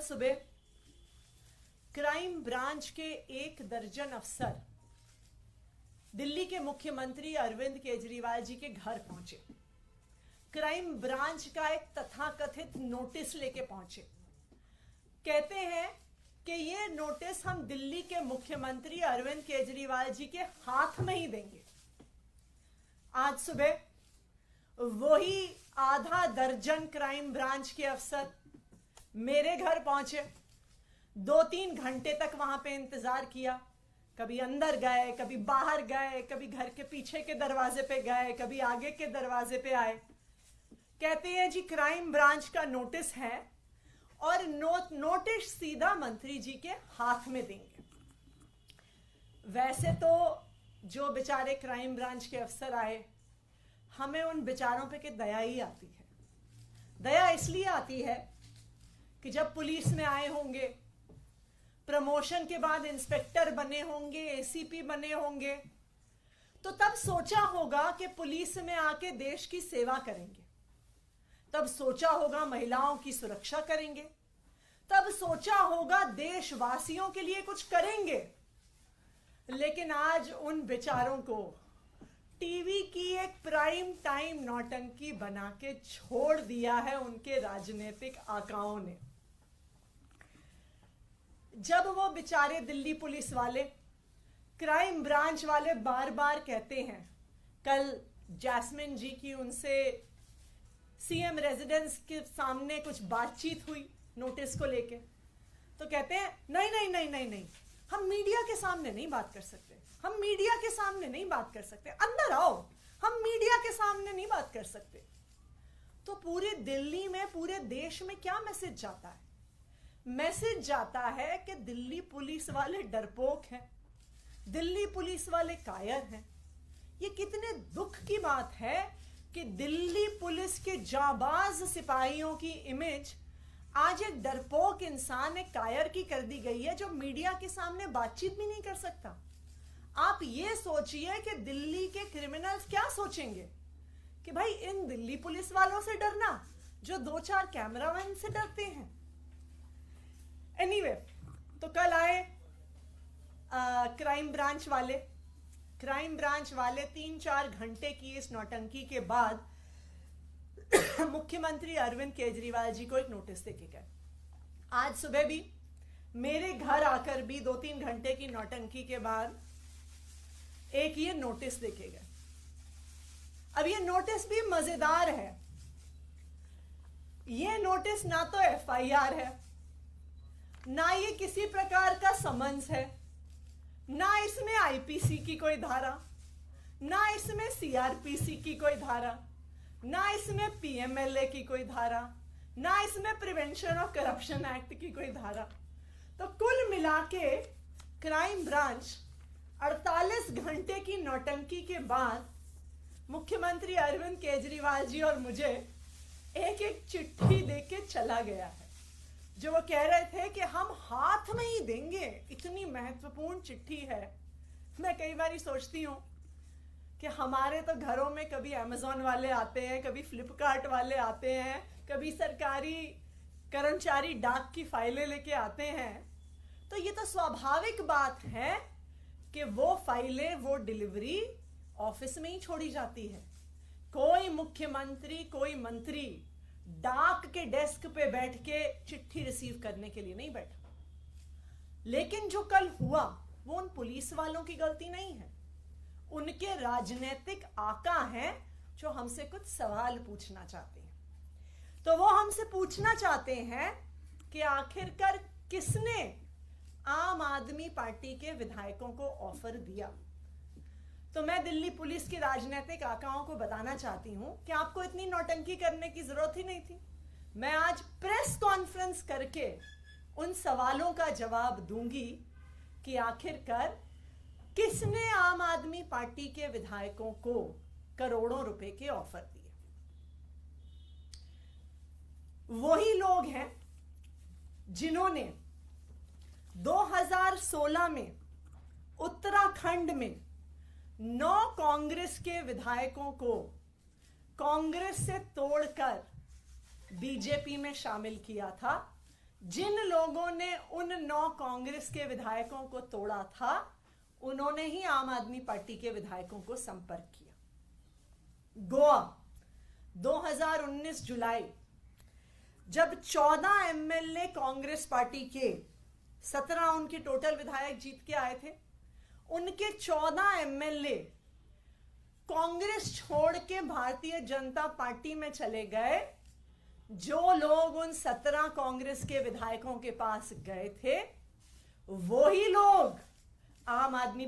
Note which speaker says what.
Speaker 1: सुबह crime branch के 1 दर्जन अफसर दिल्ली के मुख्यमंत्री अरविंद केजरीवाल जी के घर पहुंचे। क्राइम ब्रांच का एक तथाकथित नोटिस लेके पहुंचे। कहते हैं कि ये नोटिस हम दिल्ली के मुख्यमंत्री अरविंद केजरीवाल जी के हाथ में ही देंगे। आज सुबह वही आधा दर्जन क्राइम ब्रांच के अफसर मेरे घर पहुंचे। 2-3 घंटे तक वहां पे इंतजार किया। कभी अंदर गए, कभी बाहर गए, कभी घर के पीछे के दरवाजे पे गए, कभी आगे के दरवाजे पे आए। कहते हैं जी क्राइम ब्रांच का नोटिस है और नोटिस सीधा मंत्री जी के हाथ में देंगे। वैसे तो जो बेचारे क्राइम ब्रांच के अफसर आए, हमें उन बेचारों पे के दया ही आती है। दया इसलिए आती है कि जब पुलिस में आए होंगे, प्रमोशन के बाद इंस्पेक्टर बने होंगे, एसीपी बने होंगे, तो तब सोचा होगा कि पुलिस में आके देश की सेवा करेंगे। तब सोचा होगा महिलाओं की सुरक्षा करेंगे। तब सोचा होगा देशवासियों के लिए कुछ करेंगे। लेकिन आज उन बेचारों को टीवी की एक प्राइम टाइम नौटंकी बना के छोड़ दिया है उनके राजनीतिक आकाओं ने। जब वो बेचारे दिल्ली पुलिस वाले, क्राइम ब्रांच वाले बार बार कहते हैं, कल जैस्मिन जी की उनसे सीएम रेजिडेंस के सामने कुछ बातचीत हुई नोटिस को लेके, तो कहते हैं नहीं नहीं नहीं नहीं नहीं, हम मीडिया के सामने नहीं बात कर सकते, हम मीडिया के सामने नहीं बात कर सकते, अंदर आओ, हम मीडिया के सामने नहीं बात कर सकते। तो पूरे दिल्ली में, पूरे देश में क्या मैसेज जाता है? मैसेज जाता है कि दिल्ली पुलिस वाले डरपोक हैं, दिल्ली पुलिस वाले कायर हैं। ये कितने दुख की बात है कि दिल्ली पुलिस के जाबाज सिपाहियों की इमेज आज एक डरपोक इंसान, एक कायर की कर दी गई है, जो मीडिया के सामने बातचीत भी नहीं कर सकता। आप ये सोचिए कि दिल्ली के क्रिमिनल्स क्या सोचेंगे कि भाई इन दिल्ली पुलिस वालों से डरना जो 2-4 कैमरामैन से डरते हैं। एनीवे, तो कल आए क्राइम ब्रांच वाले 3-4 घंटे की इस नौटंकी के बाद मुख्यमंत्री अरविंद केजरीवाल जी को एक नोटिस देके गए। आज सुबह भी मेरे घर आकर भी 2-3 घंटे की नौटंकी के बाद एक ये नोटिस देके गए। अब ये नोटिस भी मजेदार है। ये नोटिस ना तो एफआईआर है, ना ये किसी प्रकार का समन्स है, ना इसमें आईपीसी की कोई धारा, ना इसमें सीआरपीसी की कोई धारा, ना इसमें पीएमएलए की कोई धारा, ना इसमें प्रिवेंशन ऑफ करप्शन एक्ट की कोई धारा। तो कुल मिला के क्राइम ब्रांच 48 घंटे की नौटंकी के बाद मुख्यमंत्री अरविंद केजरीवाल जी और मुझे एक चिट्ठी देके चला गया है, जो वो कह रहे थे कि हम हाथ में ही देंगे। इतनी महत्वपूर्ण चिट्ठी है। मैं कई बार सोचती हूँ कि हमारे तो घरों में कभी अमेज़न वाले आते हैं, कभी फ्लिपकार्ट वाले आते हैं, कभी सरकारी कर्मचारी डाक की फाइलें लेके आते हैं। तो ये तो स्वाभाविक बात है कि वो फाइलें, वो डिलीवरी ऑफिस में ही छोड़ी जाती है। कोई मुख्यमंत्री, कोई मंत्री डाक के डेस्क पे बैठ के चिट्ठी रिसीव करने के लिए नहीं बैठा। लेकिन जो कल हुआ वो उन पुलिस वालों की गलती नहीं है, उनके राजनीतिक आका हैं जो हमसे कुछ सवाल पूछना चाहते हैं। तो वो हमसे पूछना चाहते हैं कि आखिरकार किसने आम आदमी पार्टी के विधायकों को ऑफर दिया। तो मैं दिल्ली पुलिस के राजनीतिक आकाओं को बताना चाहती हूं कि आपको इतनी नौटंकी करने की जरूरत ही नहीं थी। मैं आज प्रेस कॉन्फ्रेंस करके उन सवालों का जवाब दूंगी कि आखिरकार किसने आम आदमी पार्टी के विधायकों को करोड़ों रुपए के ऑफर दिए। वही लोग हैं जिन्होंने 2016 में उत्तराखंड में 9 कांग्रेस के विधायकों को कांग्रेस से तोड़कर बीजेपी में शामिल किया था, जिन लोगों ने उन 9 कांग्रेस के विधायकों को तोड़ा था, उन्होंने ही आम आदमी पार्टी के विधायकों को संपर्क किया। गोवा 2019 जुलाई, जब 14 एमएलए कांग्रेस पार्टी के, 17 उनके टोटल विधायक जीत के आए थे, उनके 14 एमएलए कांग्रेस छोड़ के भारतीय जनता पार्टी में चले गए। जो लोग उन 17 कांग्रेस के विधायकों के पास गए थे, वही लोग आम आदमी